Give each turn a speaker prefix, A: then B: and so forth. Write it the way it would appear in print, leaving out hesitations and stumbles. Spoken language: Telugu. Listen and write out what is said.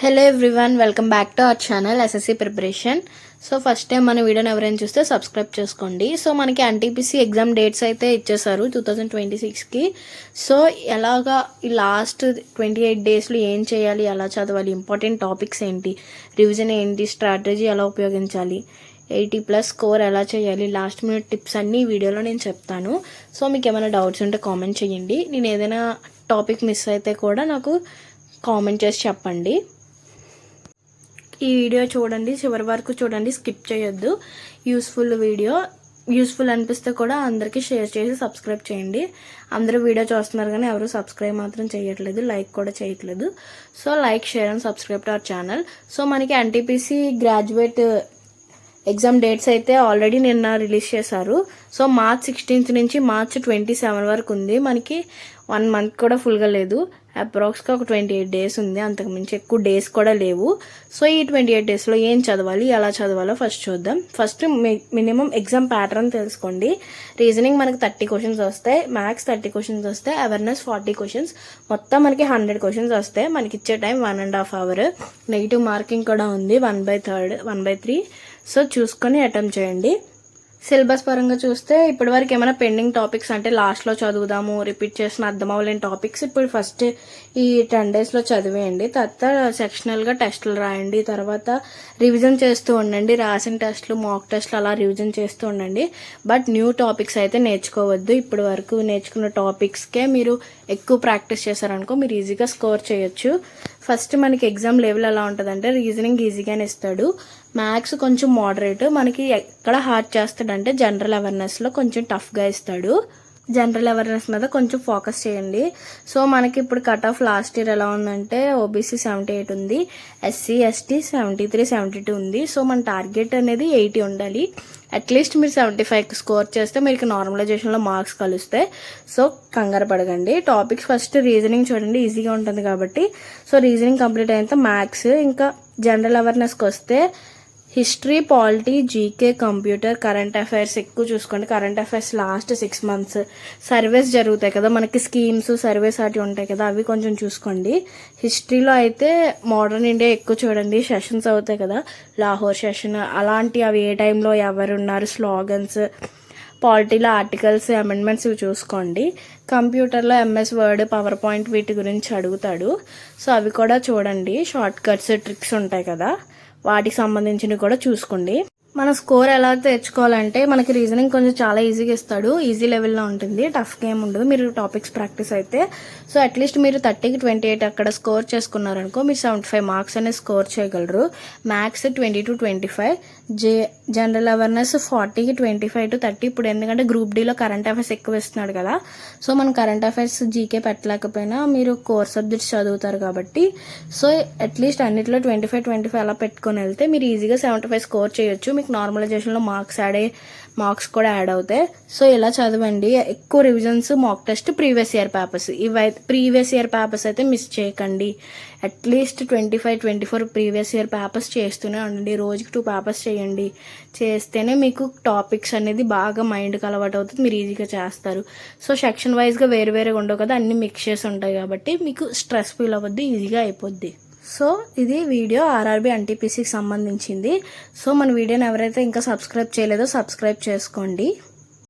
A: Hello everyone, welcome back to our channel SSC preparation. So first time మన వీడియోని ఎవరైనా చూస్తే సబ్స్క్రైబ్ చేసుకోండి. సో మనకి ఎన్టీపీసీ ఎగ్జామ్ డేట్స్ అయితే ఇచ్చేసారు 2026కి. సో ఎలాగా ఈ లాస్ట్ 28 డేస్లో ఏం చేయాలి, ఎలా చదవాలి, ఇంపార్టెంట్ టాపిక్స్ ఏంటి, రివిజన్ ఏంటి, స్ట్రాటజీ ఎలా ఉపయోగించాలి, 80+ స్కోర్ ఎలా చేయాలి, లాస్ట్ మినిట్ టిప్స్ అన్నీ ఈ వీడియోలో నేను చెప్తాను. సో మీకు ఏమైనా డౌట్స్ ఉంటే కామెంట్ చేయండి. నేను ఏదైనా టాపిక్ మిస్ అయితే కూడా నాకు కామెంట్ చేసి చెప్పండి. ఈ వీడియో చూడండి, చివరి వరకు చూడండి, స్కిప్ చేయొద్దు. యూస్ఫుల్ అనిపిస్తే కూడా అందరికీ షేర్ చేసి సబ్స్క్రైబ్ చేయండి. అందరూ వీడియో చూస్తున్నారు కానీ ఎవరు సబ్స్క్రైబ్ మాత్రం చేయట్లేదు, లైక్ కూడా చేయట్లేదు. So like, share and subscribe to our channel. So మనకి ఎన్టీపీసీ గ్రాడ్యుయేట్ ఎగ్జామ్ డేట్స్ అయితే ఆల్రెడీ నిన్న రిలీజ్ చేశారు. సో March 16 నుంచి March 27 వరకు ఉంది. మనకి 1 month కూడా ఫుల్గా లేదు, అప్రాక్స్గా ఒక 28 డేస్ ఉంది, అంతకుమించి ఎక్కువ డేస్ కూడా లేవు. సో ఈ 28 డేస్లో ఏం చదవాలి, ఎలా చదవాలో ఫస్ట్ చూద్దాం. ఫస్ట్ మినిమం ఎగ్జామ్ ప్యాటర్న్ తెలుసుకోండి. రీజనింగ్ మనకి 30 క్వశ్చన్స్ వస్తాయి, మ్యాథ్స్ 30 క్వశ్చన్స్ వస్తాయి, అవేర్నెస్ 40 క్వశ్చన్స్, మొత్తం మనకి 100 క్వశ్చన్స్ వస్తాయి. మనకి ఇచ్చే టైం 1.5 hour. నెగిటివ్ మార్కింగ్ కూడా ఉంది 1/3. సో చూసుకొని అటెంప్ట్ చేయండి. సిలబస్ పరంగా చూస్తే ఇప్పటివరకు ఏమైనా పెండింగ్ టాపిక్స్ అంటే లాస్ట్లో చదువుదాము, రిపీట్ చేసిన అర్థం అవ్వలేని టాపిక్స్ ఇప్పుడు ఫస్ట్ ఈ 10 daysలో చదివేయండి. తర్వాత సెక్షనల్గా టెస్టులు రాయండి, తర్వాత రివిజన్ చేస్తూ ఉండండి. రాసిన టెస్టులు, మాక్ టెస్టులు అలా రివిజన్ చేస్తూ ఉండండి. బట్ న్యూ టాపిక్స్ అయితే నేర్చుకోవద్దు. ఇప్పటి వరకు నేర్చుకున్న టాపిక్స్కే మీరు ఎక్కువ ప్రాక్టీస్ చేశారనుకో మీరు ఈజీగా స్కోర్ చేయొచ్చు. ఫస్ట్ మనకి ఎగ్జామ్ లెవెల్ ఎలా ఉంటుందంటే రీజనింగ్ ఈజీగానే ఇస్తాడు, మ్యాథ్స్ కొంచెం మోడరేట్, మనకి ఎక్కడ హార్డ్ చేస్తాడంటే జనరల్ అవేర్నెస్లో కొంచెం టఫ్గా ఇస్తాడు. జనరల్ అవేర్నెస్ మీద కొంచెం ఫోకస్ చేయండి. సో మనకి ఇప్పుడు కట్ ఆఫ్ లాస్ట్ ఇయర్ ఎలా ఉందంటే ఓబీసీ 78 ఉంది, ఎస్సీ ఎస్టీ 73, 72 ఉంది. సో మన టార్గెట్ అనేది 80 ఉండాలి. అట్లీస్ట్ మీరు 75 స్కోర్ చేస్తే మీకు నార్మలైజేషన్లో మార్క్స్ కలుస్తాయి. సో కంగారు పడకండి. టాపిక్స్ ఫస్ట్ రీజనింగ్ చూడండి, ఈజీగా ఉంటుంది కాబట్టి. సో రీజనింగ్ కంప్లీట్ అయిన మ్యాథ్స్, ఇంకా జనరల్ అవేర్నెస్కి వస్తే history, polity, GK, computer, current affairs ఎక్కువ చూసుకోండి. Current affairs last 6 months surveys జరుగుతాయి కదా మనకి, స్కీమ్స్ సర్వేస్ అవి ఉంటాయి కదా, అవి కొంచెం చూసుకోండి. హిస్టరీలో అయితే మోడర్న్ ఇండియా ఎక్కువ చూడండి, సెషన్స్ అవుతాయి కదా, లాహోర్ సెషన్ అలాంటి, అవి ఏ టైంలో ఎవరున్నారు, స్లోగన్స్. పాలిటీలో ఆర్టికల్స్, అమెండ్మెంట్స్ ఇవి చూసుకోండి. కంప్యూటర్లో ఎంఎస్ వర్డ్, పవర్ పాయింట్ వీటి గురించి అడుగుతాడు. సో అవి కూడా చూడండి. షార్ట్ కట్స్, ట్రిక్స్ ఉంటాయి కదా, వాటికి సంబంధించినవి కూడా చూసుకోండి. మన స్కోర్ ఎలా తెచ్చుకోవాలంటే మనకి రీజనింగ్ కొంచెం చాలా ఈజీగా ఇస్తాడు, ఈజీ లెవెల్లో ఉంటుంది, టఫ్గా ఏమి ఉండదు మీరు టాపిక్స్ ప్రాక్టీస్ అయితే. సో అట్లీస్ట్ మీరు 30కి 28 అక్కడ స్కోర్ చేసుకున్నారనుకో మీరు 75 మార్క్స్ అనేది స్కోర్ చేయగలరు. మ్యాథ్స్ 20 to 25, జనరల్ అవేర్నెస్ 40కి 25 to 30. ఇప్పుడు ఎందుకంటే గ్రూప్ డీలో కరెంట్ అఫైర్స్ ఎక్కువ ఇస్తున్నాడు కదా, సో మనం కరెంట్ అఫైర్స్ జీకే పెట్టలేకపోయినా మీరు కోర్ సబ్జెక్ట్స్ చదువుతారు కాబట్టి సో అట్లీస్ట్ అన్నిట్లో 25 అలా పెట్టుకొని వెళ్తే మీరు ఈజీగా 75 స్కోర్ చేయొచ్చు. మీకు నార్మలైజేషన్లో మార్క్స్ కూడా యాడ్ అవుతాయి. సో ఇలా చదవండి. ఎక్కువ revisions, mock test, previous year papers, previous year papers అయితే మిస్ చేయకండి. అట్లీస్ట్ 25-24 ప్రీవియస్ ఇయర్ పేపర్స్ చేస్తూనే ఉండండి. రోజుకి 2 పేపర్స్ చేయండి. చేస్తేనే మీకు టాపిక్స్ అనేది బాగా మైండ్కి అలవాటు అవుతుంది, మీరు ఈజీగా చేస్తారు. సో సెక్షన్ వైజ్గా వేరుగా ఉండవు కదా, అన్ని మిక్స్ చేసి ఉంటాయి కాబట్టి మీకు స్ట్రెస్ ఫీల్ అవ్వద్దు, ఈజీగా అయిపోద్ది. సో ఇది వీడియో ఆర్ఆర్బీ ఎన్టీపీసీకి సంబంధించింది. సో మన వీడియోని ఎవరైతే ఇంకా సబ్స్క్రైబ్ చేయలేదో సబ్స్క్రైబ్ చేసుకోండి.